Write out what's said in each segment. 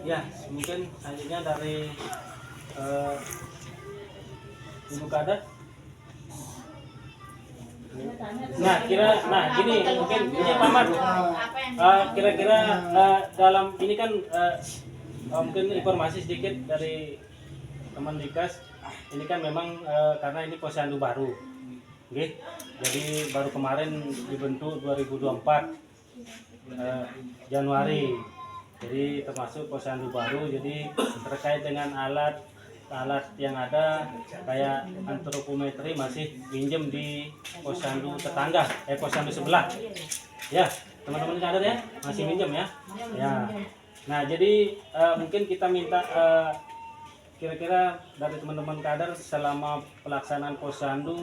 Ya, mungkin selanjutnya dari Ibu Kader. Nah gini mungkin ini Pak Ahmad. Kira-kira dalam ini kan mungkin informasi sedikit dari teman Dikas. Ini kan memang karena ini posyandu baru, okay? Jadi baru kemarin dibentuk 2024 Januari. Jadi termasuk posyandu baru. Jadi terkait dengan alat yang ada kayak antropometri masih pinjem di posyandu tetangga, posyandu sebelah. Ya, teman-teman kader ya, masih pinjem ya. Ya. Nah, jadi mungkin kita minta kira-kira dari teman-teman kader selama pelaksanaan posyandu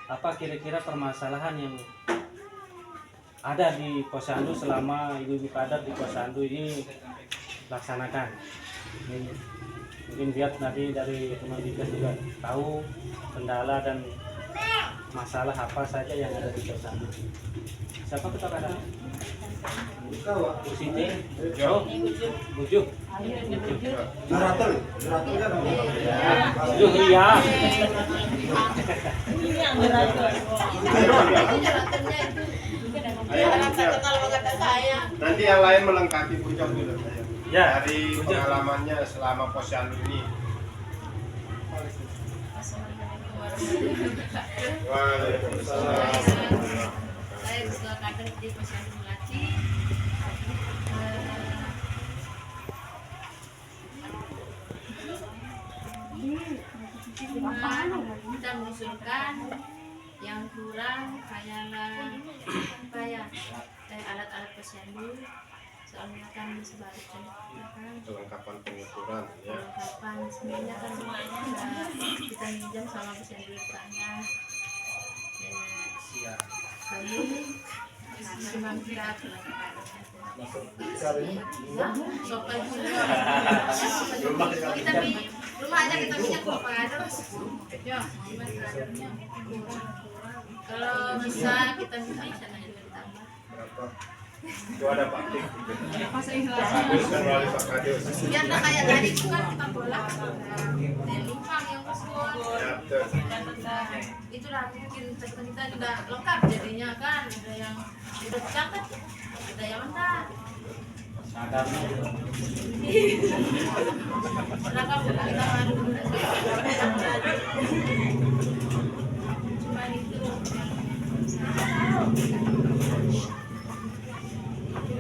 apa kira-kira permasalahan yang ada di posyandu selama ibu-ibu kader di posyandu ini laksanakan. Mungkin biar nanti dari teman Dikas juga tahu kendala dan masalah apa saja yang ada di posyandu. Siapa ketua kader? Bu Siti, Buju, Ria. Nanti yang lain melengkapi Bujo dulu Ya, dari pengalamannya selama posyandu ini. Waalaikumsalam. Saya ketua kader di posyandu Melati. Kita mengusulkan yang kurang hanyalah apa ya alat-alat posyandu, soalnya kan sebaliknya kan Kelengkapan pengukuran ya. perlengkapan sebenarnya kan semuanya kita minjam sama posyandu tetangga. Kami cuma kita sopan kita rumah aja kita punya kader ya kadernya kalau bisa kita minta sana juga ditambah Berapa? Itu ada Pak Tik. Kadus kan wali Pak Kadus. biar tak kayak tadi itu kan kita bolak limpang yang masuk Ya, betul. itulah mungkin kita juga lengkap jadinya kan ada yang udah dicatat ada yang enggak kenapa kita madu cuma itu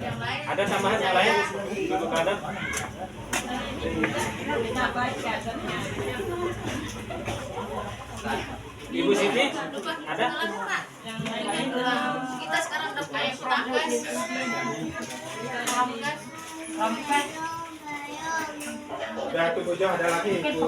yang lain Ada tambahan yang lain Ibu Kader? Ibu Siti ada? kita sekarang udah kayak petanggas Ya, itu Bujo ada lagi. Itu.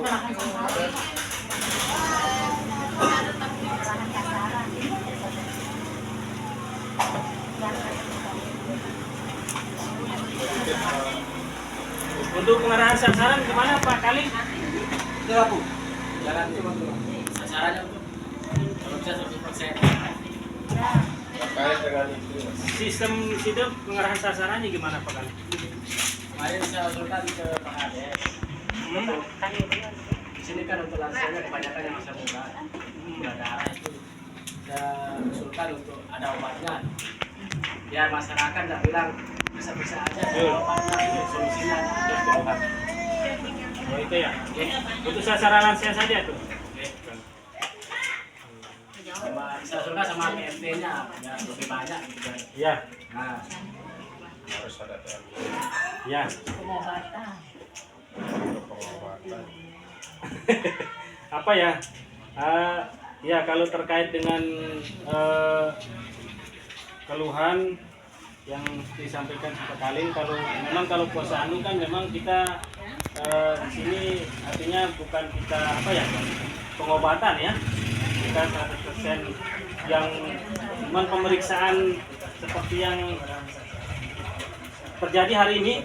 Untuk pengarahan sasaran gimana Pak Kali? Itu jalan itu sasarannya untuk kalau bisa 100%. Terkait dengan itu. Sistem pengarahan sasarannya gimana Pak Kali? Kemarin saya usulkan ke Pak Kades. Di sini kan untuk lansianya kebanyakan yang masa muda, gula darah itu. Saya usulkan untuk ada obatnya. Biar masyarakat nggak bilang bisa-bisa aja ada obatnya, solusinya terus berobat. Oh itu ya? Untuk sasaran lansia saja tuh? Saya usulkan sama PMT-nya, ya lebih banyak gitu. Ya, Nah, Harus ada PMT ya. untuk pengobatan. Apa ya? Ya kalau terkait dengan keluhan yang disampaikan Pak Kaling, kalau posyandu kan memang kita di sini artinya bukan kita apa ya pengobatan ya, kita 100% yang cuman pemeriksaan seperti yang terjadi hari ini.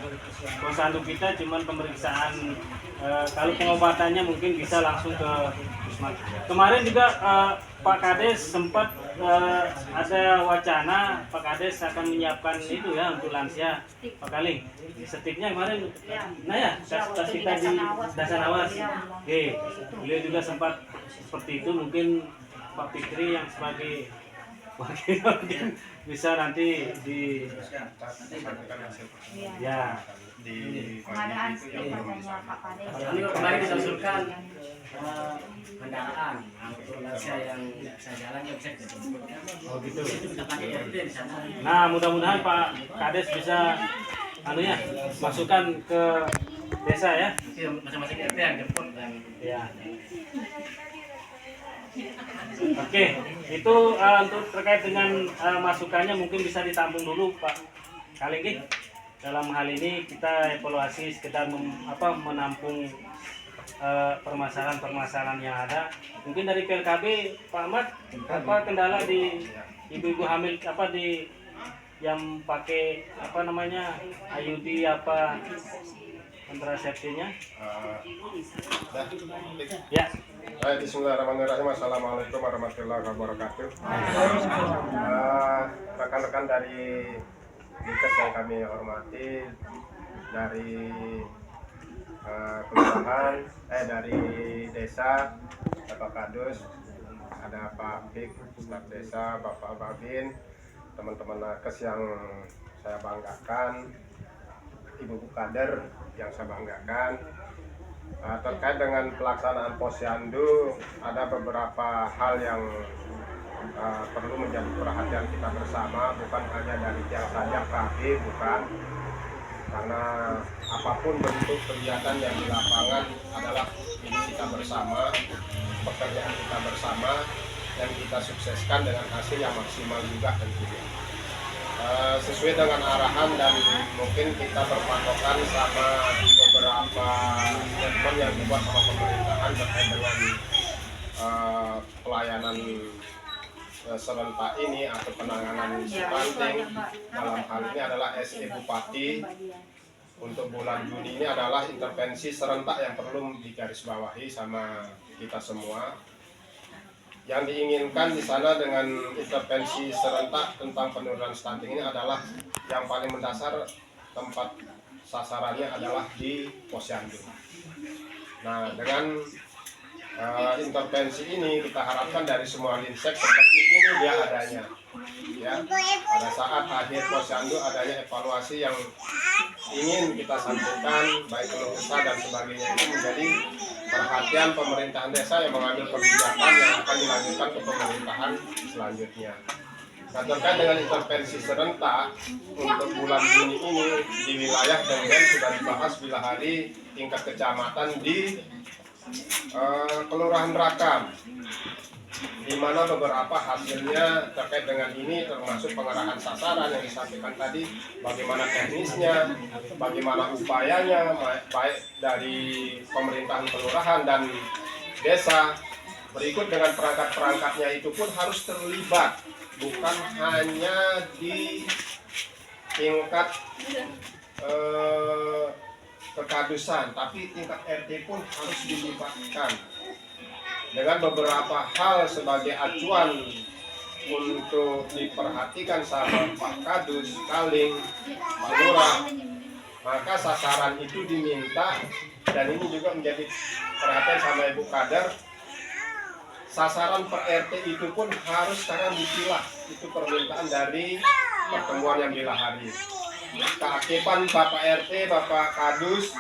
Posyandu kita cuman pemeriksaan, kalau pengobatannya mungkin bisa langsung ke puskesmas. Kemarin juga Pak Kades sempat ada wacana Pak Kades akan menyiapkan itu ya untuk lansia Pak Kaling. Stiknya kemarin, nah ya tas kita di Dasar Awas. Oke, beliau juga sempat seperti itu. Mungkin Pak Fikri yang sebagai wakil bisa nanti di ya di pengadaan stik katanya Pak Kades. Ini kemarin kita usulkan kendaraan untuk lansia yang bisa jalan ya bisa dijemput. oh gitu. Kita pakai RT di sana. Nah, mudah-mudahan Pak Kades bisa anunya masukkan ke desa ya. Nanti masing-masing RT yang jemput dan Ya. Oke, itu untuk terkait dengan masukannya mungkin bisa ditampung dulu Pak Kaling. Dalam hal ini kita evaluasi sekedar menampung permasalahan-permasalahan yang ada. Mungkin dari PLKB Pak Ahmad, apa kendala di ibu-ibu hamil di yang pakai IUD kontrasepsinya? Ya. Bismillahirrahmanirrahim. Assalamualaikum warahmatullahi wabarakatuh. Rekan-rekan dari Dinkes yang kami hormati, dari kelurahan, dari desa, Bapak Kadus, ada Pak Fik, staf desa, Bapak Babin, teman-teman nakes yang saya banggakan, Ibu kader yang saya banggakan. Terkait dengan pelaksanaan Posyandu, ada beberapa hal yang perlu menjadi perhatian kita bersama, bukan hanya dari tiang saja KB, bukan, karena apapun bentuk kegiatan yang di lapangan adalah ini kita bersama, pekerjaan kita bersama, dan kita sukseskan dengan hasil yang maksimal juga tentunya. Sesuai dengan arahan dan mungkin kita berpatokan sama beberapa statement yang dibuat sama pemerintahan terkait dengan pelayanan serentak ini atau penanganan stunting. Dalam hal ini adalah SE Bupati untuk bulan Juni ini adalah intervensi serentak yang perlu digarisbawahi sama kita semua. Yang diinginkan di sana dengan intervensi serentak tentang penurunan stunting ini adalah yang paling mendasar, tempat sasarannya adalah di Posyandu. Nah, dengan intervensi ini kita harapkan dari semua linsek seperti ini dia adanya. Ya, pada saat akhir Posyandu adanya evaluasi yang ingin kita sampaikan, baik keluh kesah dan sebagainya, itu menjadi perhatian pemerintahan desa yang mengambil kebijakan yang akan dilanjutkan ke pemerintahan selanjutnya. Nah, terkait dengan intervensi serentak untuk bulan Juni ini di wilayah Denggen sudah dibahas bila hari tingkat kecamatan di Kelurahan Rakam, di mana beberapa hasilnya terkait dengan ini termasuk pengarahan sasaran yang disampaikan tadi, bagaimana teknisnya, bagaimana upayanya, baik dari pemerintahan kelurahan dan desa. Berikut dengan perangkat-perangkatnya itu pun harus terlibat, bukan hanya di tingkat kekadusan, tapi tingkat RT pun harus dilibatkan dengan beberapa hal sebagai acuan untuk diperhatikan sama Pak Kadus, Kaling, Pak Lurah. Maka sasaran itu diminta, dan ini juga menjadi perhatian sama Ibu Kader, sasaran per RT itu pun harus sekarang dipilah. Itu permintaan dari pertemuan yang dilahari. Keaktifan Bapak RT, Bapak Kadus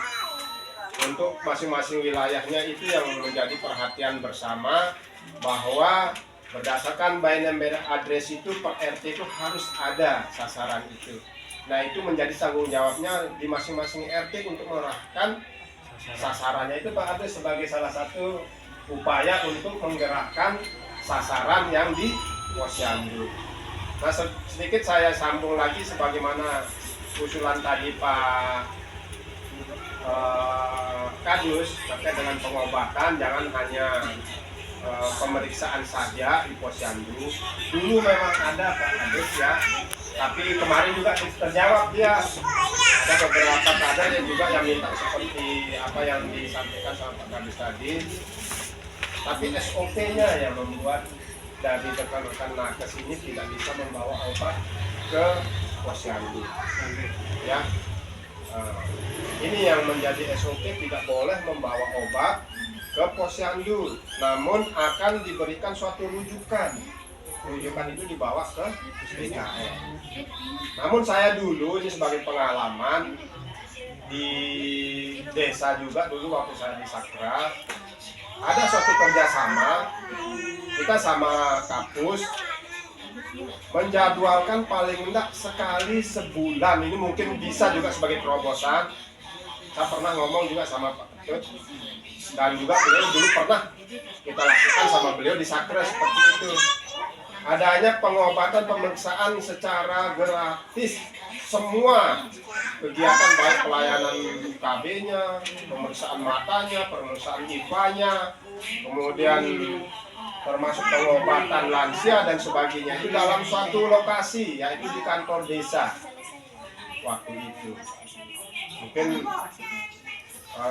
untuk masing-masing wilayahnya itu yang menjadi perhatian bersama, bahwa berdasarkan by number address itu per RT itu harus ada sasaran itu. Nah, itu menjadi tanggung jawabnya di masing-masing RT untuk mengerahkan sasarannya itu Pak Ade sebagai salah satu upaya untuk menggerakkan sasaran yang di Posyandu. Nah, sedikit saya sambung lagi sebagaimana usulan tadi Pak Kadus terkait dengan pengobatan, jangan hanya pemeriksaan saja di Posyandu. Dulu memang ada Pak Kadus ya, tapi kemarin juga terjawab dia. Ada beberapa kader yang juga yang minta seperti apa yang disampaikan sama Pak Kadus tadi. Tapi SOP-nya yang membuat dari rekan-rekan nakes ini tidak bisa membawa obat ke posyandu. Ya, ini yang menjadi SOP, tidak boleh membawa obat ke posyandu, namun akan diberikan suatu rujukan. Rujukan itu dibawa ke PKN. Namun saya dulu ini sebagai pengalaman di desa juga dulu waktu saya di Sakra, ada suatu kerjasama kita sama kampus menjadwalkan paling enggak sekali sebulan. Ini mungkin bisa juga sebagai terobosan. Saya pernah ngomong juga sama Pak Ketut, dan juga beliau dulu pernah kita lakukan sama beliau di Sakra seperti itu. Adanya pengobatan pemeriksaan secara gratis, semua kegiatan baik pelayanan KB-nya, pemeriksaan matanya, pemeriksaan IPA-nya, kemudian termasuk pengobatan lansia dan sebagainya, itu dalam suatu lokasi, yaitu di kantor desa waktu itu. Mungkin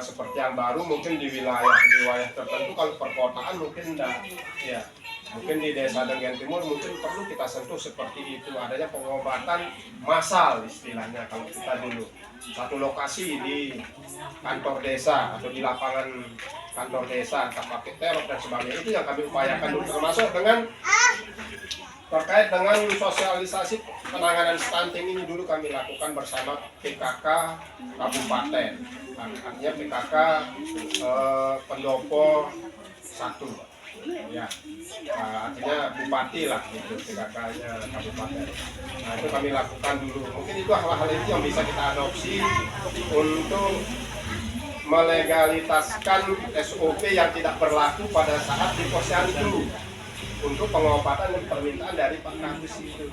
seperti yang baru mungkin di wilayah tertentu, kalau perkotaan mungkin enggak, ya. Mungkin di desa Denggen Timur mungkin perlu kita sentuh seperti itu, adanya pengobatan massal istilahnya. Kalau kita dulu satu lokasi di kantor desa atau di lapangan kantor desa, entah pakai terop dan sebagainya, itu yang kami upayakan dulu, termasuk dengan terkait dengan sosialisasi penanganan stunting ini dulu kami lakukan bersama PKK Kabupaten, artinya PKK Pendopo 1. Ya, artinya bupati lah gitu, PKK-nya kabupaten. Nah, itu kami lakukan dulu. Mungkin itu hal-hal itu yang bisa kita adopsi untuk melegalitaskan SOP yang tidak berlaku pada saat di posyandu untuk pengobatan dan permintaan dari Pak Kadus itu.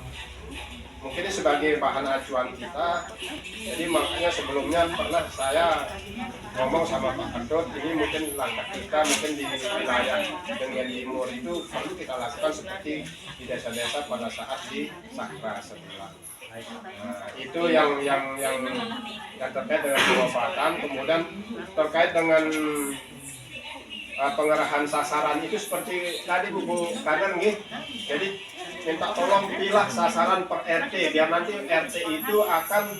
Mungkin ini sebagai bahan acuan kita. Jadi makanya sebelumnya pernah saya ngomong sama Pak Ketut, ini mungkin langkah kita mungkin di wilayah Denggen Timur itu perlu kita lakukan seperti di desa-desa pada saat di Sakra sebelah. Nah, itu yang terkait dengan pengobatan. Kemudian terkait dengan pengerahan sasaran itu seperti tadi Bu Kader nih. Jadi minta tolong pilih sasaran per RT, biar nanti RT itu akan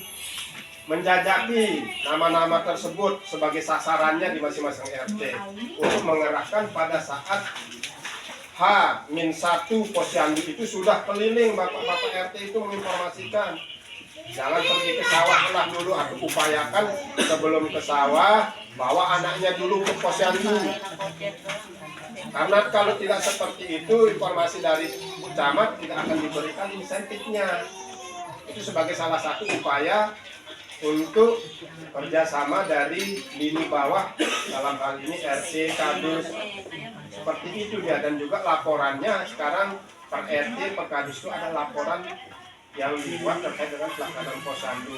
menjajaki nama-nama tersebut sebagai sasarannya di masing-masing RT untuk mengerahkan pada saat H-1 posyandu itu sudah keliling bapak-bapak RT itu menginformasikan. Jangan pergi ke sawah lah dulu, atau upayakan sebelum ke sawah bawa anaknya dulu ke posyandu. Karena kalau tidak seperti itu, informasi dari camat tidak akan diberikan insentifnya. Itu sebagai salah satu upaya untuk kerjasama dari lini bawah, dalam hal ini RT, Kadus, seperti itu dia. Dan juga laporannya sekarang per RT, per Kadus itu ada laporan yang dibuat terkait dengan pelaksanaan posyandu,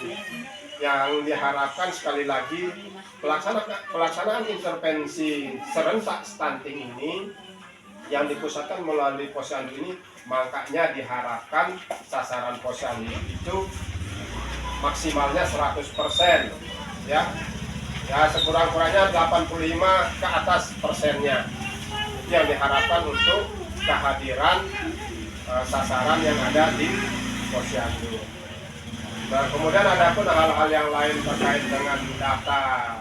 yang diharapkan sekali lagi pelaksanaan intervensi serentak stunting ini yang dipusatkan melalui posyandu ini, makanya diharapkan sasaran posyandu itu maksimalnya 100%, ya sekurang-kurangnya 85 ke atas persennya, itu yang diharapkan untuk kehadiran sasaran yang ada di posyandu. Nah, kemudian ada pun hal-hal yang lain terkait dengan data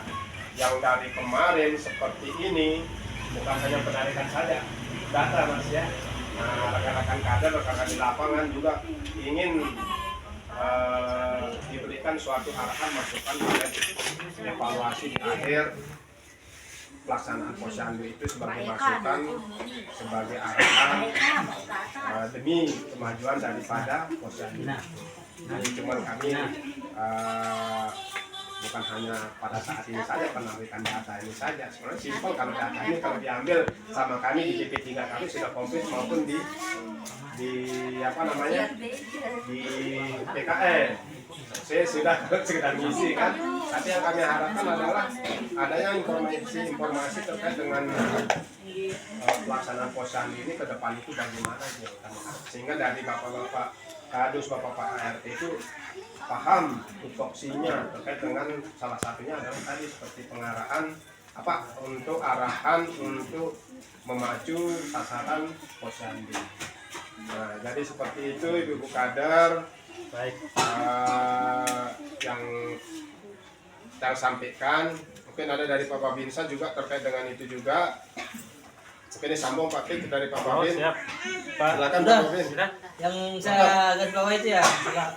yang dari kemarin seperti ini, bukan hanya penarikan saja data Mas ya. Nah, rekan-rekan kader, rekan-rekan di lapangan juga ingin diberikan suatu arahan masukan terkait evaluasi di akhir pelaksanaan posyandu itu sebagai masukan, sebagai arahan demi kemajuan daripada posyandu. Jadi cuman kami bukan hanya pada saat ini saja penarikan data ini saja. Sebenarnya simpel, kalau data ini kalau diambil sama kami di GP3 kami sudah komplit, maupun di PKN. Saya sudah sekedar ngisi kan. Tapi yang kami harapkan adalah adanya informasi terkait dengan pelaksanaan posyandu ini ke depan itu bagaimana ya, sehingga dari bapak-bapak Kadus, bapak-bapak RT itu paham tupoksinya terkait dengan salah satunya adalah tadi seperti pengarahan untuk arahan untuk memacu sasaran posyandu. Nah, jadi seperti itu Ibu Kader. Baik. Yang saya sampaikan, mungkin ada dari Pak Babinsa juga terkait dengan itu juga. Mungkin disambung Pak Tik dari Pak Oh, Babin. siap. Pak. Silakan Udah. Pak Babin. Sudah. Yang saya garis bawah itu ya, setelah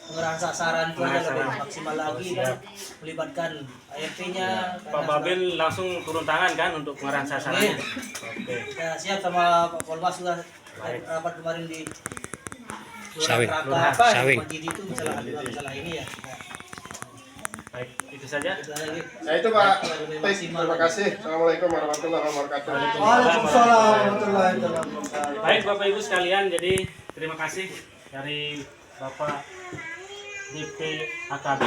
pengerahan sasaran itu Pengerahan ada lebih sasaran. maksimal lagi dan melibatkan ART-nya. Pak Babin langsung turun tangan kan untuk pengarahan sasarannya. Iya. Oke. Ya, siap sama Pak Polmas juga rapat kemarin di Sawing. Sawing. Jadi itu masalah ini ya. Baik, itu saja. Itu lagi. Nah itu Pak Tik, terima kasih. Assalamualaikum warahmatullahi wabarakatuh. Waalaikumsalam warahmatullahi wabarakatuh. Baik Bapak Ibu sekalian, jadi terima kasih dari Bapak DP AKB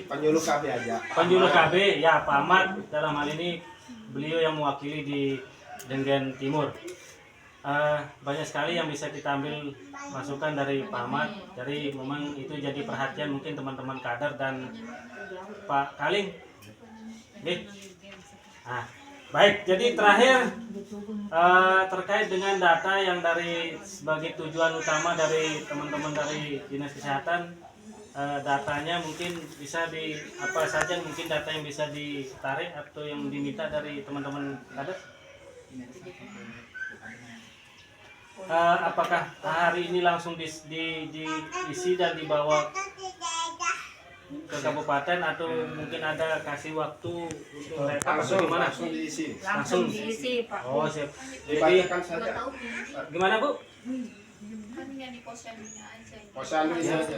Penyuluh KB aja. Penjuluh KB ya Pak Ahmad, dalam hal ini beliau yang mewakili di Denggen Timur. Banyak sekali yang bisa kita ambil masukan dari Pak Ahmad. Jadi memang itu jadi perhatian mungkin teman-teman kader dan Pak Kaling. Oke. Nah, baik. Jadi terakhir terkait dengan data yang dari sebagai tujuan utama dari teman-teman dari Dinas Kesehatan, datanya mungkin bisa di apa saja mungkin data yang bisa ditarik atau yang diminta dari teman-teman kader. Apakah hari ini langsung diisi dan dibawa ke kabupaten atau mungkin ada kasih waktu untuk rekap atau gimana? Langsung diisi. Langsung diisi Pak. Oh siap. Jadi Dibacakan saja. gimana Bu? Kan yang di posyandunya aja. Posyandu isi aja.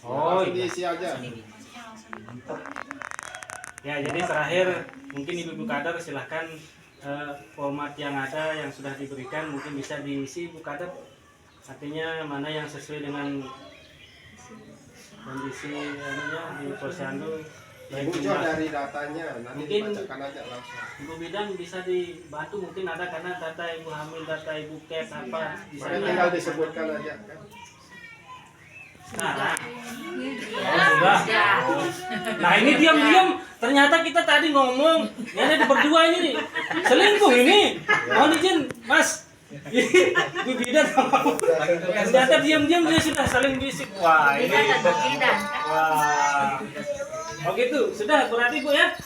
Oh Langsung iya. diisi aja. Maksudnya langsung Ya jadi terakhir mungkin ibu-ibu kader silahkan format yang ada yang sudah diberikan mungkin bisa diisi Bu Kader, artinya mana yang sesuai dengan kondisi anunya di posyandu. Ibu jauh dari datanya, nanti Mungkin- dibacakan aja langsung. Ibu bidan bisa dibantu mungkin ada karena data ibu hamil, data ibu kes apa di Makanya sana. tinggal disebutkan aja kan. Nah, oh, sudah. Oh. Nah ini diam-diam ternyata kita tadi ngomong ini ada berdua ini nih. Selingkuh ini. Mohon izin Mas. Ibu bidan ternyata diam-diam dia sudah saling bisik. Wah ini. Wah. Oh gitu. Sudah berarti Bu ya.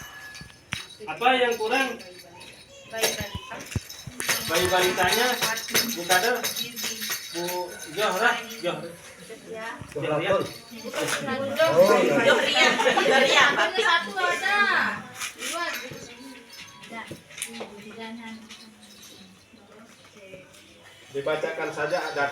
Apa yang kurang? Bayi balitanya Bu Kader, Bu Johra, Johria. satu ada. Dua. Dibacakan saja ada